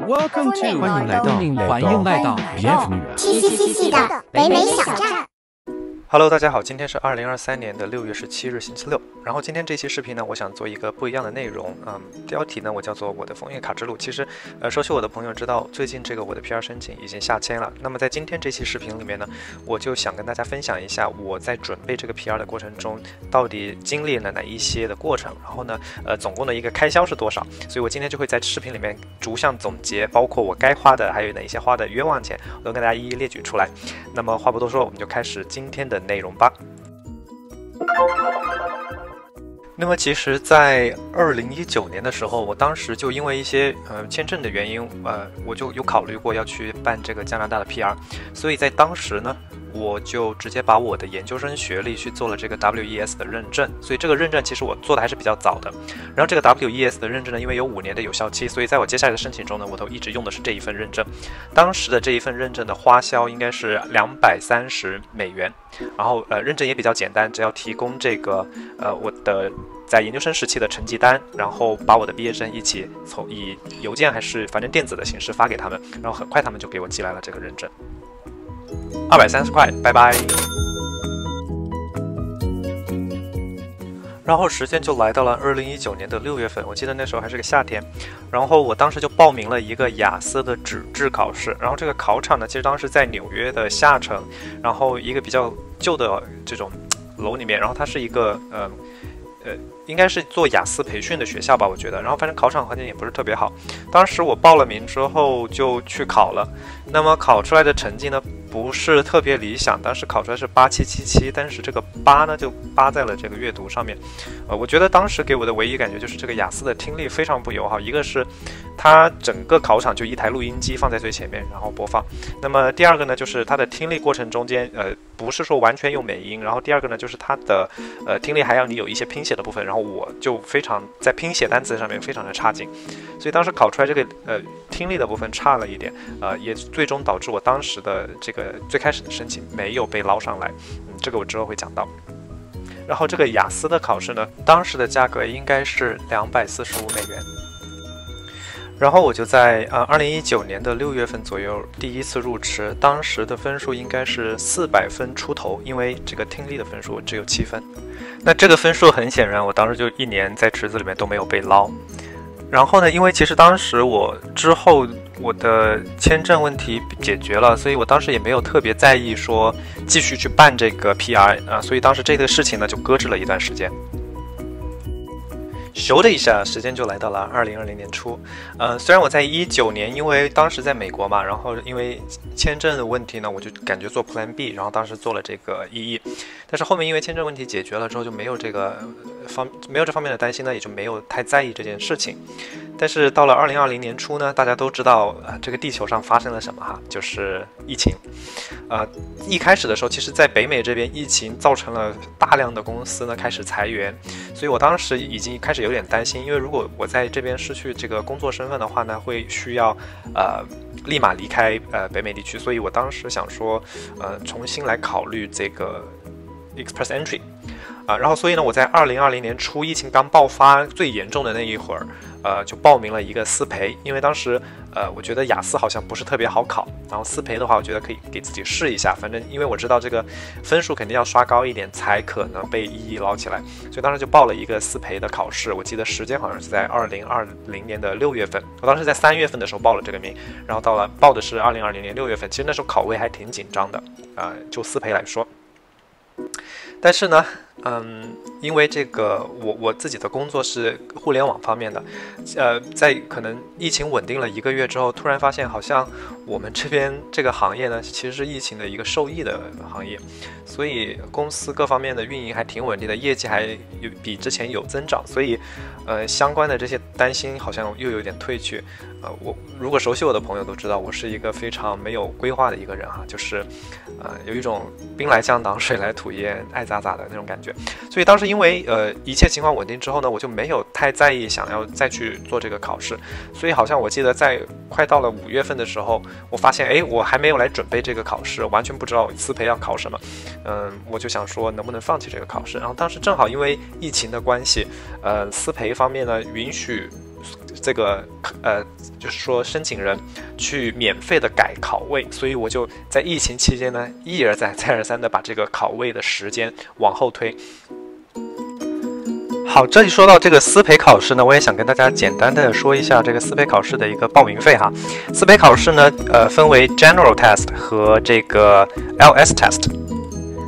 Welcome to 欢迎来到 Bienvenue TCCC 的北美小站。Hello， 大家好，今天是2023年的6月17日，星期六。然后今天这期视频呢，我想做一个不一样的内容。标题呢，我叫做我的枫叶卡之路。其实，熟悉我的朋友知道，最近这个我的 PR 申请已经下签了。那么在今天这期视频里面呢，我就想跟大家分享一下我在准备这个 PR 的过程中，到底经历了哪一些的过程。然后呢，总共的一个开销是多少？所以我今天就会在视频里面逐项总结，包括我该花的，还有哪一些花的冤枉钱，我都跟大家一一列举出来。那么话不多说，我们就开始今天的内容吧。那么其实在2019年的时候，我当时就因为一些签证的原因，我就有考虑过要去办这个加拿大的 PR， 所以在当时呢，我就直接把我的研究生学历去做了这个 WES 的认证，所以这个认证其实我做的还是比较早的。然后这个 WES 的认证呢，因为有5年的有效期，所以在我接下来的申请中呢，我都一直用的是这一份认证。当时的这一份认证的花销应该是$230，然后认证也比较简单，只要提供这个我的在研究生时期的成绩单，然后把我的毕业证一起以邮件还是反正电子的形式发给他们，然后很快他们就给我寄来了这个认证。230块，拜拜。然后时间就来到了2019年的6月份，我记得那时候还是个夏天，然后我当时就报名了一个雅思的纸质考试，然后这个考场呢，其实当时在纽约的下城，然后一个比较旧的这种楼里面，然后它是一个应该是做雅思培训的学校吧，我觉得。然后反正考场环境也不是特别好。当时我报了名之后就去考了，那么考出来的成绩呢不是特别理想，当时考出来是8777，但是这个8呢就8在了这个阅读上面。我觉得当时给我的唯一感觉就是这个雅思的听力非常不友好，一个是它整个考场就一台录音机放在最前面，然后播放。那么第二个呢，就是它的听力过程中间，不是说完全用美音。然后第二个呢，就是它的听力还要你有一些拼写的部分，然后我就非常在拼写单词上面非常的差劲，所以当时考出来这个听力的部分差了一点，也最终导致我当时的这个最开始的申请没有被捞上来。这个我之后会讲到。然后这个雅思的考试呢，当时的价格应该是$245。然后我就在2019年的6月份左右第一次入池，当时的分数应该是400分出头，因为这个听力的分数只有7分。那这个分数很显然，我当时就1年在池子里面都没有被捞。然后呢，因为其实当时我之后我的签证问题解决了，所以我当时也没有特别在意说继续去办这个 PR 所以当时这个事情呢就搁置了一段时间。咻的一下，时间就来到了2020年初。虽然我在19年，因为当时在美国嘛，然后因为签证的问题呢，我就感觉做 Plan B， 然后当时做了这个EE，但是后面因为签证问题解决了之后，就没有这方面的担心呢，也就没有太在意这件事情。但是到了2020年初呢，大家都知道这个地球上发生了什么哈，就是疫情。一开始的时候，其实在北美这边疫情造成了大量的公司呢开始裁员，所以我当时已经开始有点担心，因为如果我在这边失去这个工作身份的话呢，会需要立马离开北美地区，所以我当时想说重新来考虑这个 Express Entry。然后所以呢，我在2020年初疫情刚爆发最严重的那一会儿，就报名了一个思培，因为当时我觉得雅思好像不是特别好考，然后思培的话，我觉得可以给自己试一下，反正因为我知道这个分数肯定要刷高一点才可能被EE捞起来，所以当时就报了一个思培的考试，我记得时间好像是在2020年的6月份，我当时在3月份的时候报了这个名，然后报的是2020年6月份，其实那时候考位还挺紧张的，就思培来说。但是呢，因为这个我自己的工作是互联网方面的，在可能疫情稳定了1个月之后，突然发现好像我们这边这个行业呢，其实是疫情的一个受益的行业，所以公司各方面的运营还挺稳定的，业绩还比之前有增长，所以相关的这些担心好像又有点退去。我如果熟悉我的朋友都知道，我是一个非常没有规划的一个人哈，就是有一种兵来将挡，水来土掩，爱咋咋的那种感觉。所以当时因为一切情况稳定之后呢，我就没有太在意想要再去做这个考试。所以好像我记得在快到了5月份的时候，我发现我还没有来准备这个考试，完全不知道思培要考什么。我就想说能不能放弃这个考试。然后当时正好因为疫情的关系，思培方面呢允许这个就是说申请人去免费的改考位，所以我就在疫情期间呢，一而再再而三的把这个考位的时间往后推。好，这里说到这个思培考试呢，我也想跟大家简单的说一下这个思培考试的一个报名费哈。思培考试呢，分为 General Test 和这个 LS Test。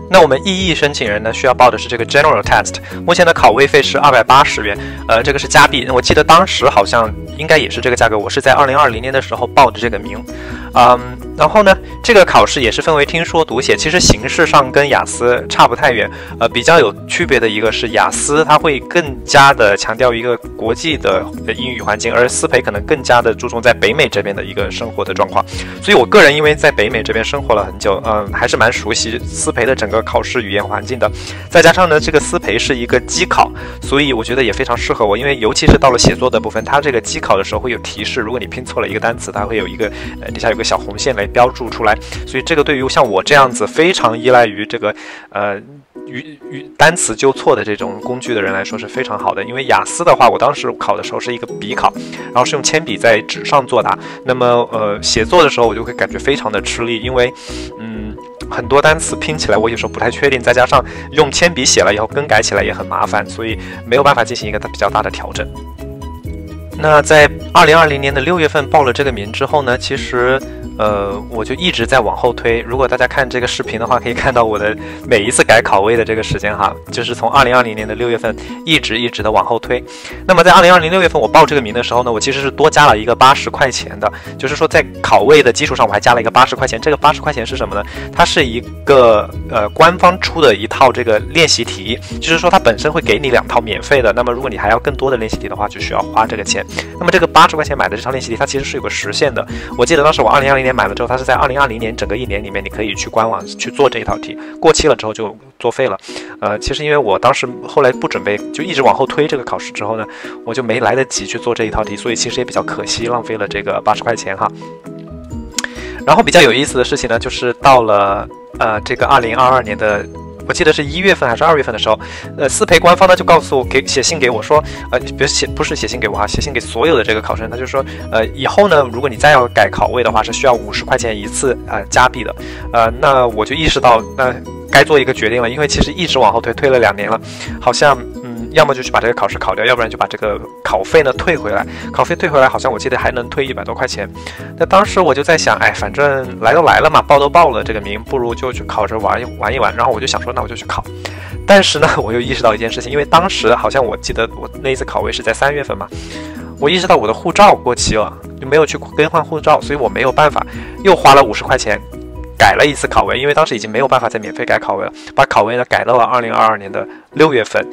那我们EE申请人呢，需要报的是这个 General Test， 目前的考位费是280元，这个是加币。我记得当时好像应该也是这个价格，我是在2020年的时候报的这个名。然后呢，这个考试也是分为听说读写，其实形式上跟雅思差不太远。比较有区别的一个是雅思，它会更加的强调一个国际的英语环境，而思培可能更加的注重在北美这边的一个生活的状况。所以我个人因为在北美这边生活了很久，还是蛮熟悉思培的整个考试语言环境的。再加上呢，这个思培是一个机考，所以我觉得也非常适合我，因为尤其是到了写作的部分，它这个机考的时候会有提示，如果你拼错了一个单词，它会有一个底下有个小红线来标注出来，所以这个对于像我这样子非常依赖于这个单词纠错的这种工具的人来说是非常好的。因为雅思的话，我当时考的时候是一个笔考，然后是用铅笔在纸上作答，那么写作的时候我就会感觉非常的吃力，因为很多单词拼起来我有时候不太确定，再加上用铅笔写了以后更改起来也很麻烦，所以没有办法进行一个比较大的调整。那在2020年的6月份报了这个名之后呢，其实我就一直在往后推。如果大家看这个视频的话，可以看到我的每一次改考位的这个时间哈，就是从2020年的6月份一直的往后推。那么在2020年6月份我报这个名的时候呢，我其实是多加了一个80块钱的，就是说在考位的基础上我还加了一个80块钱。这个80块钱是什么呢？它是一个官方出的一套这个练习题，就是说它本身会给你2套免费的，那么如果你还要更多的练习题的话，就需要花这个钱。那么这个80块钱买的这套练习题，它其实是有个时限的。我记得当时我2020年买了之后，它是在2020年整个1年里面，你可以去官网去做这一套题，过期了之后就作废了。其实因为我当时后来不准备，就一直往后推这个考试之后呢，我就没来得及去做这一套题，所以其实也比较可惜，浪费了这个80块钱哈。然后比较有意思的事情呢，就是到了这个2022年的。我记得是1月份还是2月份的时候，思培官方呢就告诉我，写信给我说，不是写信给我哈，写信给所有的这个考生，他就说，以后呢，如果你再要改考位的话，是需要50块钱一次加币的，那我就意识到，那该做一个决定了，因为其实一直往后推了2年了，好像要么就去把这个考试考掉，要不然就把这个考费呢退回来。考费退回来，好像我记得还能退100多块钱。那当时我就在想，反正来都来了嘛，报都报了这个名，不如就去考着玩一玩。然后我就想说，那我就去考。但是呢，我又意识到一件事情，因为当时好像我记得我那一次考位是在3月份嘛，我意识到我的护照过期了，就没有去更换护照，所以我没有办法，又花了50块钱。改了一次考位，因为当时已经没有办法再免费改考位了，把考位呢改到了2022年的6月份，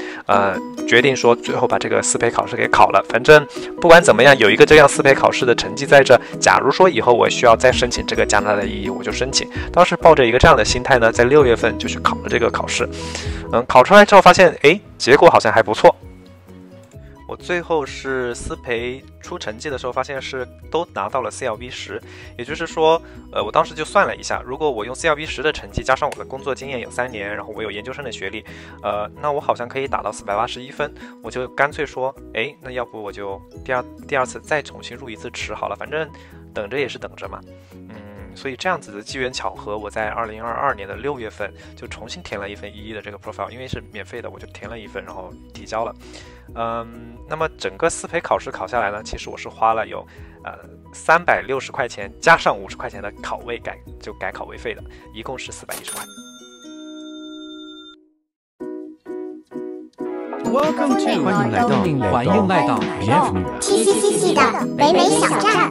决定说最后把这个思培考试给考了。反正不管怎么样，有一个这样思培考试的成绩在这，假如说以后我需要再申请这个加拿大的EE，我就申请。当时抱着一个这样的心态呢，在6月份就去考了这个考试，考出来之后发现，结果好像还不错。我最后是思培出成绩的时候，发现是都拿到了 CLB10，也就是说，我当时就算了一下，如果我用 CLB10的成绩加上我的工作经验有3年，然后我有研究生的学历，那我好像可以打到481分。我就干脆说，那要不我就第二次再重新入一次池好了，反正等着也是等着嘛。所以这样子的机缘巧合，我在2022年的6月份就重新填了一份EE的这个 profile， 因为是免费的，我就填了一份，然后提交了。那么整个思培考试考下来呢，其实我是花了有360块钱加上50块钱的考位改考位费的，一共是410块。欢迎来到 TCCC 的北美小站。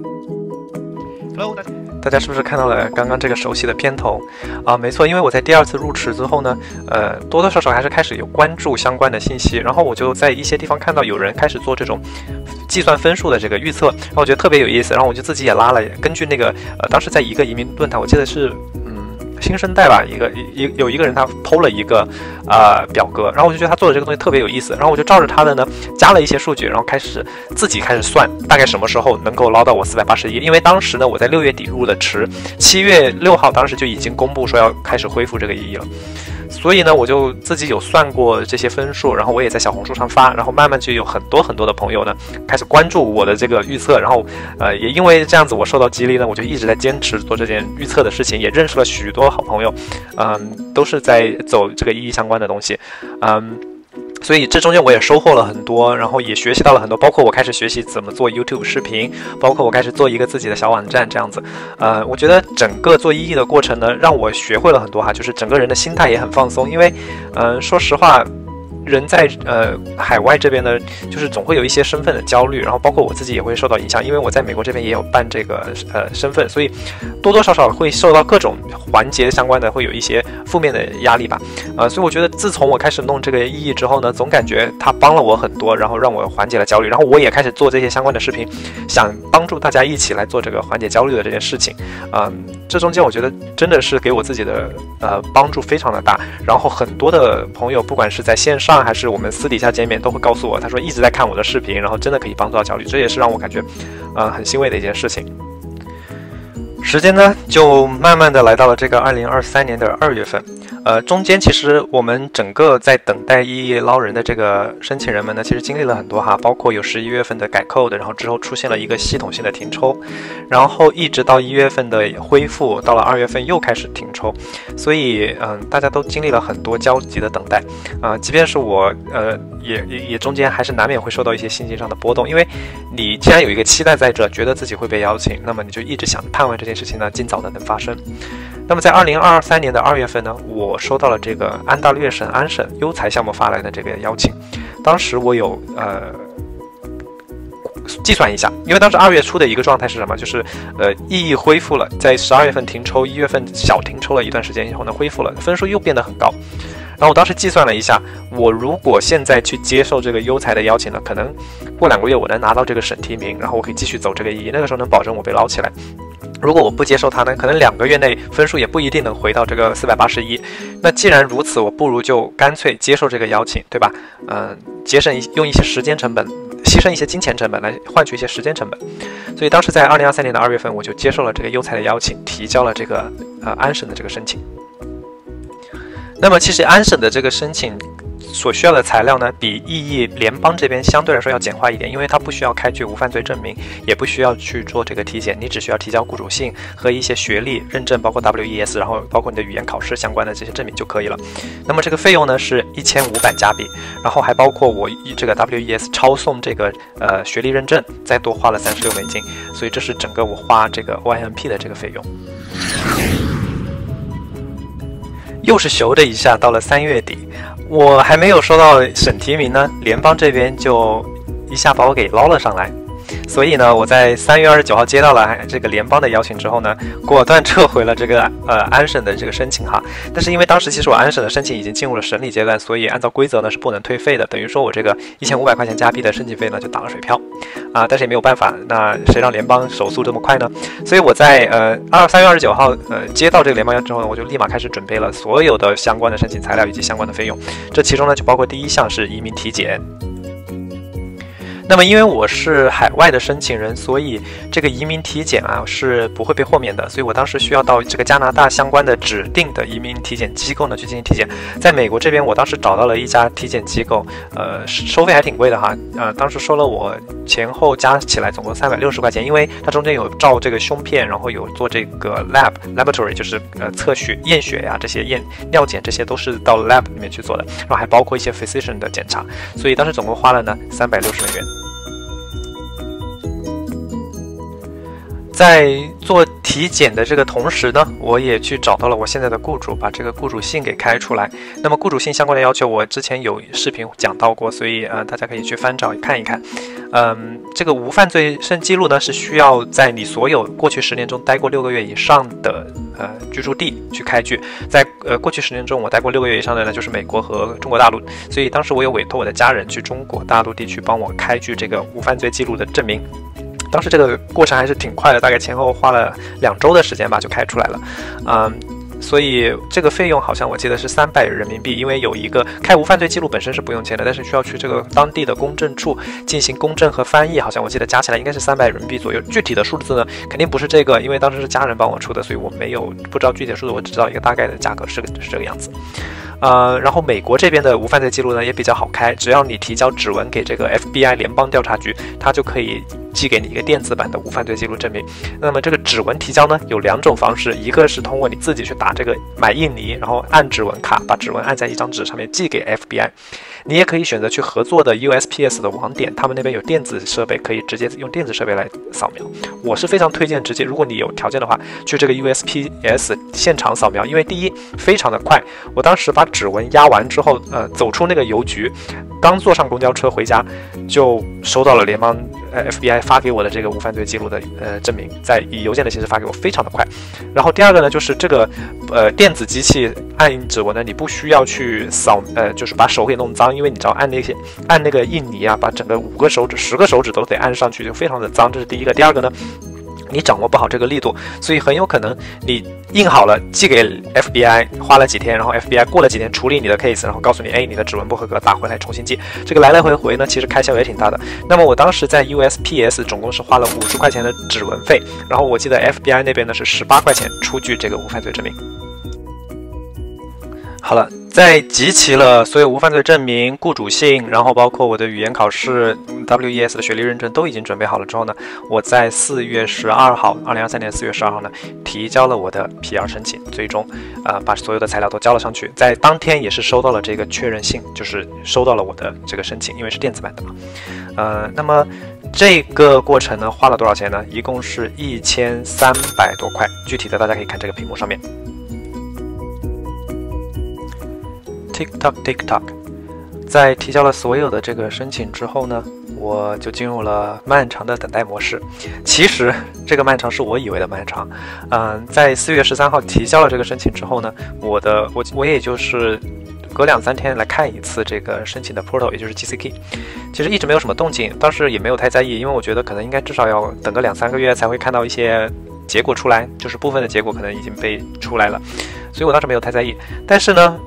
Hello， 大家是不是看到了刚刚这个熟悉的片头啊？没错，因为我在第2次入池之后呢，多多少少还是开始有关注相关的信息，然后我就在一些地方看到有人开始做这种计算分数的这个预测，然后我觉得特别有意思，然后我就自己也拉了，根据那个当时在一个移民论坛，我记得是新生代吧，有一个人他PO了一个表格，然后我就觉得他做的这个东西特别有意思，然后我就照着他的呢加了一些数据，然后自己开始算大概什么时候能够捞到我481，因为当时呢我在6月底入的池，7月6号当时就已经公布说要开始恢复这个1亿了。所以呢，我就自己有算过这些分数，然后我也在小红书上发，然后慢慢就有很多的朋友呢开始关注我的这个预测，然后也因为这样子我受到激励呢，我就一直在坚持做这件预测的事情，也认识了许多好朋友，都是在走这个意义相关的东西，所以这中间我也收获了很多，然后也学习到了很多，包括我开始学习怎么做 YouTube 视频，包括我开始做一个自己的小网站这样子。我觉得整个做意义的过程呢，让我学会了很多哈，就是整个人的心态也很放松，因为说实话。人在海外这边呢，就是总会有一些身份的焦虑，然后包括我自己也会受到影响，因为我在美国这边也有办这个身份，所以多多少少会受到各种环节相关的会有一些负面的压力吧，所以我觉得自从我开始弄这个意义之后呢，总感觉它帮了我很多，然后让我缓解了焦虑，然后我也开始做这些相关的视频，想帮助大家一起来做这个缓解焦虑的这件事情，这中间我觉得真的是给我自己的帮助非常的大，然后很多的朋友不管是在线上还是我们私底下见面都会告诉我，他说一直在看我的视频，然后真的可以帮助到焦虑，这也是让我感觉很欣慰的一件事情。时间呢就慢慢的来到了这个2023年的2月份，中间其实我们整个在等待意义捞人的这个申请人们呢，其实经历了很多哈，包括有11月份的改扣的，然后之后出现了一个系统性的停抽，然后一直到1月份的恢复，到了2月份又开始停抽，所以大家都经历了很多焦急的等待，即便是我也中间还是难免会受到一些心情上的波动，因为你既然有一个期待在这，觉得自己会被邀请，那么你就一直想盼望这件事情呢尽早的能发生。那么在2023年的2月份呢，我收到了这个安大略省安省优才项目发来的这个邀请，当时我有计算一下，因为当时2月初的一个状态是什么，就是意义恢复了，在12月份停抽，1月份小停抽了一段时间以后呢，恢复了，分数又变得很高。然后我当时计算了一下，我如果现在去接受这个优才的邀请呢，可能过2个月我能拿到这个省提名，然后我可以继续走这个意义，那个时候能保证我被捞起来。如果我不接受它呢，可能2个月内分数也不一定能回到这个481。那既然如此，我不如就干脆接受这个邀请，对吧？用一些时间成本，牺牲一些金钱成本来换取一些时间成本。所以当时在2023年的2月份，我就接受了这个优才的邀请，提交了这个安省的这个申请。那么其实安省的这个申请所需要的材料呢，比意义联邦这边相对来说要简化一点，因为它不需要开具无犯罪证明，也不需要去做这个体检，你只需要提交雇主信和一些学历认证，包括 WES， 然后包括你的语言考试相关的这些证明就可以了。那么这个费用呢是1500加币，然后还包括我这个 WES 抄送这个学历认证，再多花了36美金，所以这是整个我花这个 YMP 的这个费用。又是咻的一下到了3月底，我还没有收到省提名呢，联邦这边就一下把我给捞了上来。所以呢，我在3月29号接到了这个联邦的邀请之后呢，果断撤回了这个安省的这个申请哈。但是因为当时其实我安省的申请已经进入了审理阶段，所以按照规则呢是不能退费的，等于说我这个1500块钱加币的申请费呢就打了水漂但是也没有办法，那谁让联邦手速这么快呢？所以我在3月29号接到这个联邦邀请之后呢，我就立马开始准备了所有的相关的申请材料以及相关的费用，这其中呢就包括第一项是移民体检。那么因为我是海外的申请人，所以这个移民体检是不会被豁免的，所以我当时需要到这个加拿大相关的指定的移民体检机构呢去进行体检。在美国这边我当时找到了一家体检机构，收费还挺贵的哈，当时收了我前后加起来总共360块钱，因为它中间有照这个胸片，然后有做这个 laboratory 就是测血验血呀，这些尿检这些都是到 lab 里面去做的，然后还包括一些 physician 的检查，所以当时总共花了呢360美元。在做体检的这个同时呢，我也去找到了我现在的雇主，把这个雇主信给开出来。那么雇主信相关的要求我之前有视频讲到过，所以大家可以去翻找看一看。这个无犯罪记录呢是需要在你所有过去10年中待过6个月以上的居住地去开具。在过去10年中我待过6个月以上的呢就是美国和中国大陆，所以当时我有委托我的家人去中国大陆地区帮我开具这个无犯罪记录的证明。当时这个过程还是挺快的，大概前后花了2周的时间吧就开出来了。所以这个费用好像我记得是300人民币，因为有一个开无犯罪记录本身是不用钱的，但是需要去这个当地的公证处进行公证和翻译，好像我记得加起来应该是300人民币左右。具体的数字呢，肯定不是这个，因为当时是家人帮我出的，所以我不知道具体的数字，我只知道一个大概的价格是这个样子。然后美国这边的无犯罪记录呢也比较好开，只要你提交指纹给这个 FBI 联邦调查局，它就可以寄给你一个电子版的无犯罪记录证明。那么这个指纹提交呢有2种方式，一个是通过你自己去打这个买印尼，然后按指纹卡，把指纹按在一张纸上面寄给 FBI。你也可以选择去合作的 USPS 的网点，他们那边有电子设备，可以直接用电子设备来扫描。我是非常推荐直接，如果你有条件的话，去这个 USPS 现场扫描，因为第一非常的快。我当时把指纹压完之后，走出那个邮局，刚坐上公交车回家，就收到了联邦FBI 发给我的这个无犯罪记录的证明，以邮件的形式发给我，非常的快。然后第二个呢，就是这个电子机器按指纹呢，你不需要去就是把手给弄脏，因为你知道按那个印泥啊，把整个5个手指、10个手指都得按上去，就非常的脏，这是第一个。第二个呢，你掌握不好这个力度，所以很有可能你印好了寄给 FBI， 花了几天，然后 FBI 过了几天处理你的 case， 然后告诉你，哎，你的指纹不合格，打回来重新寄。这个来来回回呢，其实开销也挺大的。那么我当时在 USPS 总共是花了50块钱的指纹费，然后我记得 FBI 那边呢是18块钱出具这个无犯罪证明。好了，在集齐了所有无犯罪证明、雇主信，然后包括我的语言考试、WES 的学历认证都已经准备好了之后呢，我在4月12号，2023年4月12号呢，提交了我的 PR 申请，最终把所有的材料都交了上去，在当天也是收到了这个确认信，就是收到了我的这个申请，因为是电子版的嘛。那么这个过程呢，花了多少钱呢？一共是1300多块，具体的大家可以看这个屏幕上面。TikTok， 在提交了所有的这个申请之后呢，我就进入了漫长的等待模式。其实这个漫长是我以为的漫长。在4月13号提交了这个申请之后呢，我也就是隔2-3天来看一次这个申请的 portal， 也就是 GCK。其实一直没有什么动静，当时也没有太在意，因为我觉得可能应该至少要等个2-3个月才会看到一些结果出来，就是部分的结果可能已经被出来了。所以我当时没有太在意，但是呢，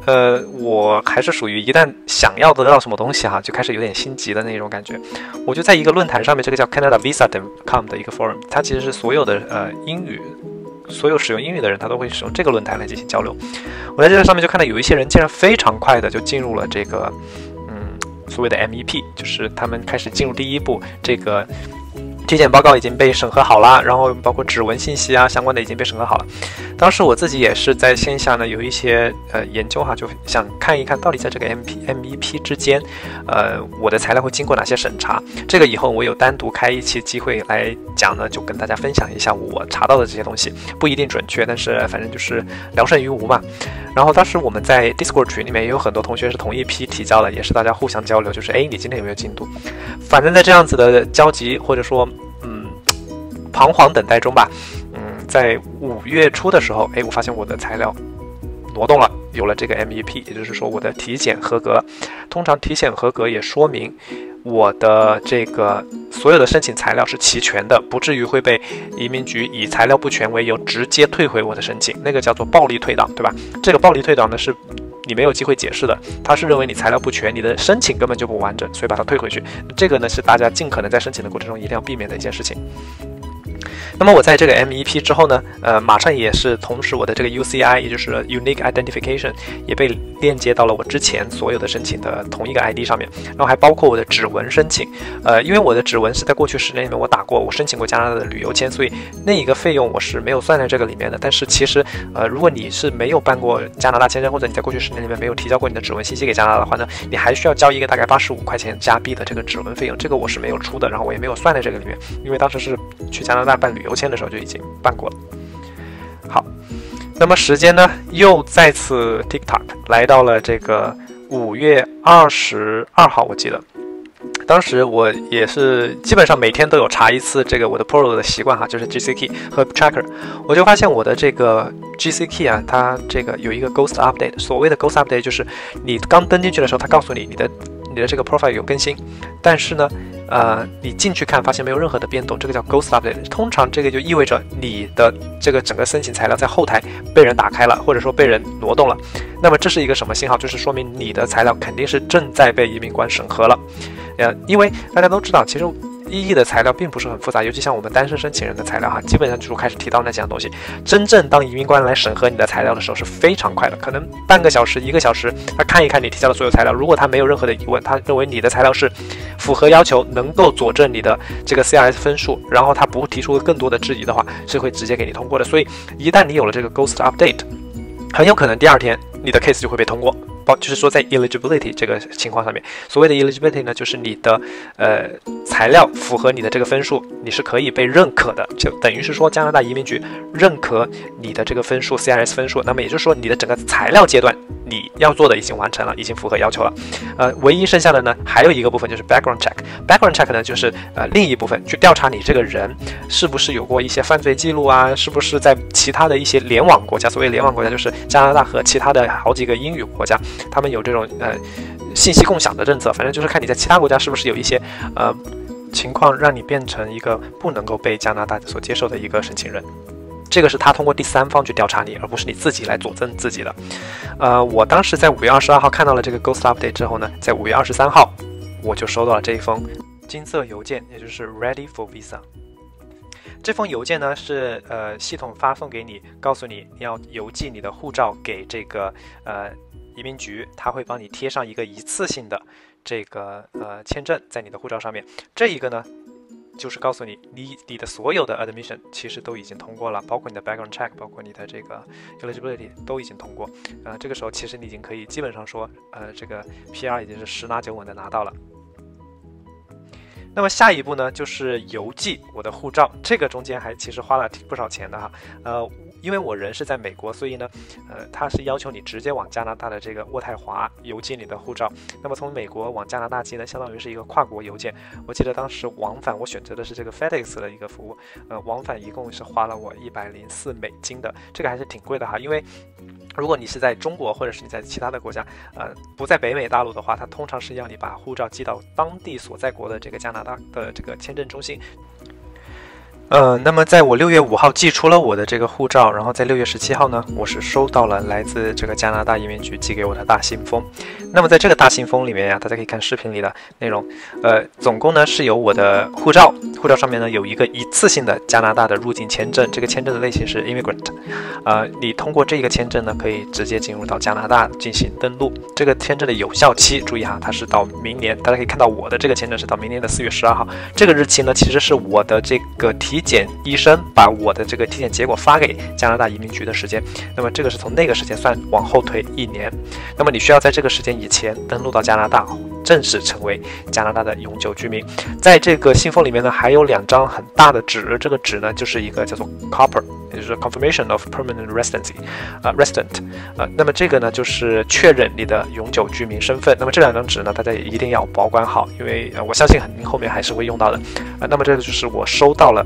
我还是属于一旦想要得到什么东西就开始有点心急的那种感觉。我就在一个论坛上面，这个叫 CanadaVisa.com 的一个 forum， 它其实是所有的所有使用英语的人，他都会使用这个论坛来进行交流。我在这个上面就看到有一些人竟然非常快的就进入了这个所谓的 MEP， 就是他们开始进入第一步，这个体检报告已经被审核好了，然后包括指纹信息相关的已经被审核好了。当时我自己也是在线下呢有一些研究就想看一看到底在这个 MEP 之间，我的材料会经过哪些审查。这个以后我有单独开一期机会来讲呢，就跟大家分享一下我查到的这些东西，不一定准确，但是反正就是聊胜于无嘛。然后当时我们在 Discord 群里面也有很多同学是同一批提交的，也是大家互相交流，就是你今天有没有进度？反正在这样子的交集或者说彷徨等待中吧，在5月初的时候，我发现我的材料挪动了，有了这个 MEP， 也就是说我的体检合格。通常体检合格也说明我的这个所有的申请材料是齐全的，不至于会被移民局以材料不全为由直接退回我的申请，那个叫做暴力退档，对吧？这个暴力退档呢是你没有机会解释的，他是认为你材料不全，你的申请根本就不完整，所以把它退回去。这个呢是大家尽可能在申请的过程中一定要避免的一件事情。那么我在这个 MEP 之后呢，马上也是同时我的这个 UCI， 也就是 Unique Identification， 也被链接到了我之前所有的申请的同一个 ID 上面，然后还包括我的指纹申请。因为我的指纹是在过去10年里面我打过，我申请过加拿大的旅游签，所以那一个费用我是没有算在这个里面的。但是其实如果你是没有办过加拿大签证，或者你在过去10年里面没有提交过你的指纹信息给加拿大的话呢，你还需要交一个大概85块钱加币的这个指纹费用，这个我是没有出的，然后我也没有算在这个里面，因为当时是去加拿大办旅游签的时候就已经办过了。好，那么时间呢又再次 TikTok 来到了这个5月22号，我记得当时我也是基本上每天都有查一次这个我的 portal 的习惯就是 GCK 和 Tracker。 我就发现我的这个 GCK它这个有一个 Ghost Update。所谓的 Ghost Update 就是你刚登进去的时候，它告诉你你的你的这个 profile 有更新，但是呢，你进去看发现没有任何的变动，这个叫 ghost update。通常这个就意味着你的这个整个申请材料在后台被人打开了，或者说被人挪动了。那么这是一个什么信号？就是说明你的材料肯定是正在被移民官审核了。因为大家都知道，其实EE的材料并不是很复杂，尤其像我们单身申请人的材料哈，基本上就是开始提到那几样东西。真正当移民官来审核你的材料的时候是非常快的，可能半个小时、1个小时，他看一看你提交的所有材料，如果他没有任何的疑问，他认为你的材料是符合要求，能够佐证你的这个 CRS 分数，然后他不提出更多的质疑的话，是会直接给你通过的。所以一旦你有了这个 Ghost Update， 很有可能第2天你的 case 就会被通过。就是说在 eligibility 这个情况上面，所谓的 eligibility 呢，就是你的材料符合你的这个分数，你是可以被认可的，就等于是说加拿大移民局认可你的这个分数 CRS 分数，那么也就是说你的整个材料阶段你要做的已经完成了，已经符合要求了。唯一剩下的呢还有一个部分就是 background check。background check 呢就是另一部分去调查你这个人是不是有过一些犯罪记录啊，是不是在其他的一些联网国家，所谓联网国家就是加拿大和其他的好几个英语国家，他们有这种信息共享的政策，反正就是看你在其他国家是不是有一些情况让你变成一个不能够被加拿大所接受的一个申请人。这个是他通过第3方去调查你，而不是你自己来佐证自己的。我当时在5月22号看到了这个 Ghost Update 之后呢，在5月23号我就收到了这一封金色邮件，也就是 Ready for Visa。这封邮件呢是系统发送给你，告诉你要邮寄你的护照给这个移民局，他会帮你贴上一个一次性的这个签证在你的护照上面。这一个呢就是告诉你你的所有的 admission 其实都已经通过了，包括你的 background check， 包括你的这个 eligibility 都已经通过。这个时候其实你已经可以基本上说这个 PR 已经是十拿九稳的拿到了。那么下一步呢就是邮寄我的护照，这个中间还其实花了不少钱的哈。因为我人是在美国，所以呢它是要求你直接往加拿大的这个渥太华邮寄你的护照。那么从美国往加拿大寄呢，相当于是一个跨国邮件。我记得当时往返我选择的是这个 FedEx 的一个服务，往返一共是花了我$104的，这个还是挺贵的哈。因为如果你是在中国或者是你在其他的国家，不在北美大陆的话，它通常是要你把护照寄到当地所在国的这个加拿大的这个签证中心。那么在我6月5号寄出了我的这个护照，然后在6月17号呢，我是收到了来自这个加拿大移民局寄给我的大信封。那么在这个大信封里面呀，大家可以看视频里的内容，总共呢是有我的护照上面呢有一个一次性的加拿大的入境签证，这个签证的类型是 immigrant。你通过这个签证呢，可以直接进入到加拿大进行登陆。这个签证的有效期，注意哈，它是到明年，大家可以看到我的这个签证是到明年的4月12号。这个日期呢，其实是我的这个体检医生把我的这个体检结果发给加拿大移民局的时间。那么这个是从那个时间算往后推1年。那么你需要在这个时间以前登陆到加拿大，正式成为加拿大的永久居民。在这个信封里面呢，还有2张很大的纸，这个纸呢就是一个叫做 COPR， 也就是 Confirmation of Permanent Resident， 那么这个呢就是确认你的永久居民身份。那么这2张纸呢，大家也一定要保管好，因为我相信肯定后面还是会用到的。那么这个就是我收到了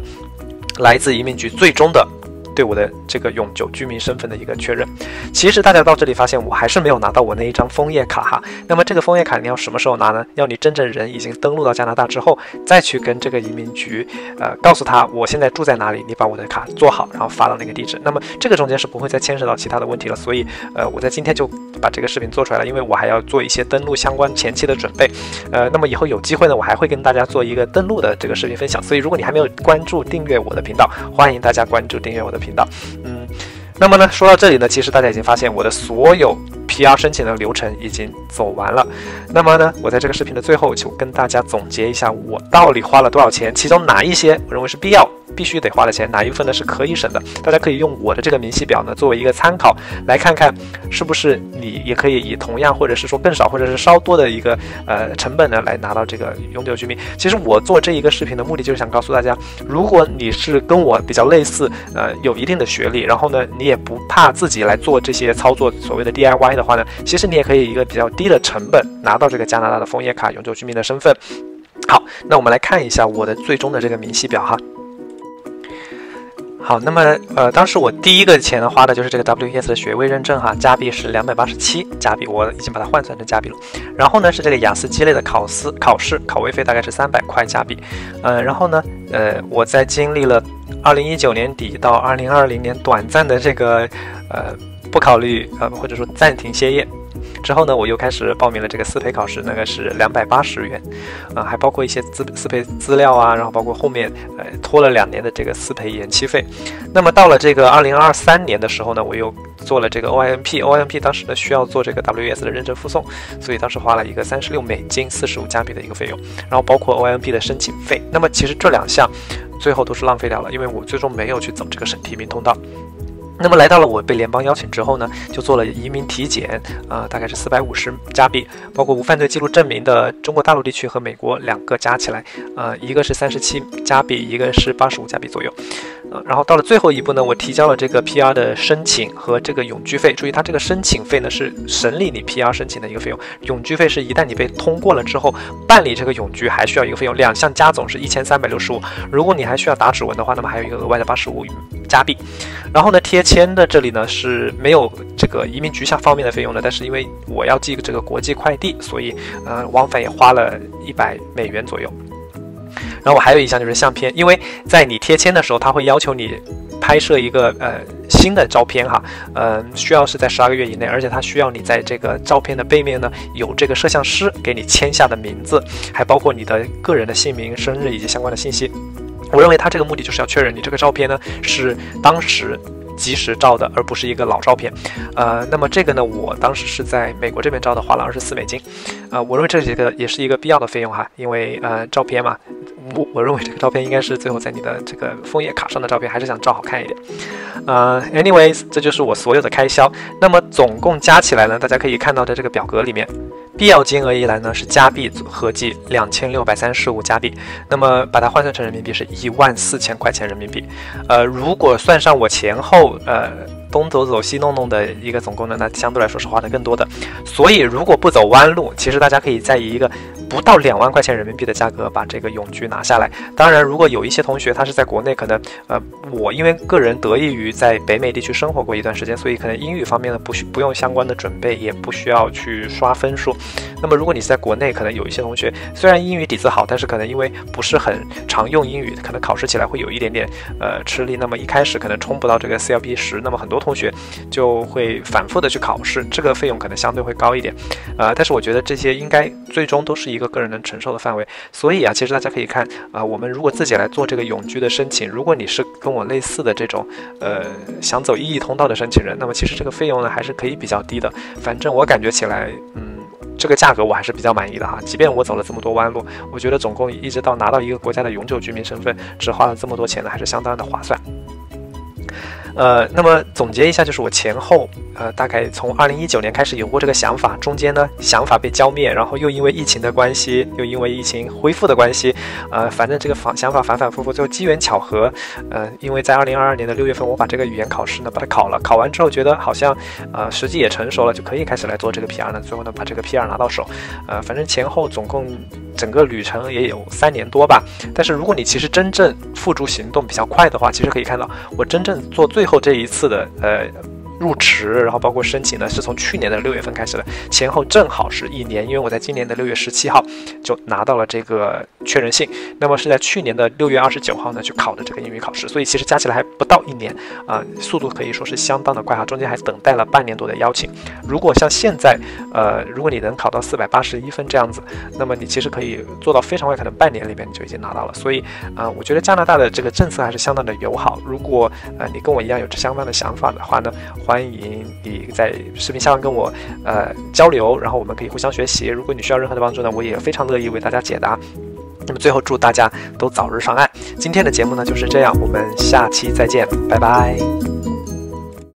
来自移民局最终的对我的这个永久居民身份的一个确认。其实大家到这里发现我还是没有拿到我那一张枫叶卡哈。那么这个枫叶卡你要什么时候拿呢？要你真正人已经登陆到加拿大之后，再去跟这个移民局告诉他我现在住在哪里，你把我的卡做好，然后发到那个地址。那么这个中间是不会再牵涉到其他的问题了。所以我在今天就把这个视频做出来了，因为我还要做一些登陆相关前期的准备。那么以后有机会呢，我还会跟大家做一个登陆的这个视频分享。所以如果你还没有关注订阅我的频道，欢迎大家关注订阅我的频道。那么呢，说到这里呢，其实大家已经发现我的所有 PR 申请的流程已经走完了。那么呢，我在这个视频的最后就跟大家总结一下我到底花了多少钱，其中哪一些我认为是必须得花的钱，哪一部分呢是可以省的。大家可以用我的这个明细表呢作为一个参考，来看看是不是你也可以以同样或者是说更少或者是稍多的一个成本呢来拿到这个永久居民。其实我做这一个视频的目的就是想告诉大家，如果你是跟我比较类似，有一定的学历，然后呢你也不怕自己来做这些操作，所谓的 DIY 的话呢，其实你也可以以一个比较低的成本拿到这个加拿大的枫叶卡永久居民的身份。好，那我们来看一下我的最终的这个明细表哈。好，那么当时我第一个钱花的就是这个 WES 的学位认证哈，加币是287加币，我已经把它换算成加币了。然后呢是这个雅思基类的考试考位费大概是300块加币，然后呢我在经历了2019年底到2020年短暂的这个不考虑或者说暂停歇业之后呢，我又开始报名了这个4培考试，那个是280元，还包括一些4培资料啊，然后包括后面拖了2年的这个4培延期费。那么到了这个2023年的时候呢，我又做了这个 OIMP 当时呢需要做这个 WES 的认证附送，所以当时花了一个36美金45加币的一个费用，然后包括 OIMP 的申请费。那么其实这2项最后都是浪费掉了，因为我最终没有去走这个省提名通道。那么来到了我被联邦邀请之后呢，就做了移民体检，大概是450加币，包括无犯罪记录证明的中国大陆地区和美国2个加起来，一个是37加币，一个是85加币左右。然后到了最后一步呢，我提交了这个 PR 的申请和这个永居费。注意，它这个申请费呢是审理你 PR 申请的一个费用，永居费是一旦你被通过了之后，办理这个永居还需要一个费用，2项加总是1365。如果你还需要打指纹的话，那么还有一个额外的85加币。然后呢，贴签的这里呢是没有这个移民局方面的费用的，但是因为我要寄这个国际快递，所以往返也花了100美元左右。然后我还有一项就是相片，因为在你贴签的时候，他会要求你拍摄一个新的照片哈，需要是在12个月以内，而且它需要你在这个照片的背面呢有这个摄像师给你签下的名字，还包括你的个人的姓名、生日以及相关的信息。我认为他这个目的就是要确认你这个照片呢是当时即时照的，而不是一个老照片。那么这个呢，我当时是在美国这边照的，花了24美金。我认为这个也是一个必要的费用哈，因为照片嘛，我认为这个照片应该是最后在你的这个枫叶卡上的照片，还是想照好看一点。anyways， 这就是我所有的开销。那么总共加起来呢，大家可以看到在这个表格里面，必要金额一栏呢是加币合计2635加币，那么把它换算成人民币是14000块钱人民币。如果算上我前后东走走西弄弄的一个总共呢，那相对来说是花的更多的。所以如果不走弯路，其实大家可以再以一个不到2万块钱人民币的价格把这个永居拿下来。当然，如果有一些同学他是在国内，可能我因为个人得益于在北美地区生活过一段时间，所以可能英语方面呢不用相关的准备，也不需要去刷分数。那么如果你是在国内，可能有一些同学虽然英语底子好，但是可能因为不是很常用英语，可能考试起来会有一点点吃力，那么一开始可能冲不到这个 CLB 10，那么很多同学就会反复的去考试，这个费用可能相对会高一点。但是我觉得这些应该最终都是一个个人能承受的范围。所以其实大家可以看我们如果自己来做这个永居的申请，如果你是跟我类似的这种想走EE通道的申请人，那么其实这个费用呢还是可以比较低的。反正我感觉起来这个价格我还是比较满意的哈，即便我走了这么多弯路，我觉得总共一直到拿到一个国家的永久居民身份，只花了这么多钱呢，还是相当的划算。那么总结一下，就是我前后大概从2019年开始有过这个想法，中间呢想法被浇灭，然后又因为疫情的关系，又因为疫情恢复的关系，反正这个想法反反复复，最后机缘巧合，因为在2022年的6月份，我把这个语言考试呢把它考了，考完之后觉得好像时机也成熟了，就可以开始来做这个 PR 呢，最后呢把这个 PR 拿到手，反正前后总共整个旅程也有3年多吧。但是如果你其实真正付诸行动比较快的话，其实可以看到我真正做最后这一次的入池，然后包括申请呢，是从去年的6月份开始的，前后正好是1年，因为我在今年的6月17号就拿到了这个确认信，那么是在去年的6月29号呢去考的这个英语考试，所以其实加起来还不到1年速度可以说是相当的快哈，中间还等待了半年多的邀请。如果像现在如果你能考到481分这样子，那么你其实可以做到非常快，可能半年里面你就已经拿到了。所以我觉得加拿大的这个政策还是相当的友好。如果你跟我一样有相关的想法的话呢，欢迎你在视频下方跟我交流，然后我们可以互相学习。如果你需要任何的帮助呢，我也非常乐意为大家解答。那么最后祝大家都早日上岸。今天的节目呢就是这样，我们下期再见，拜拜。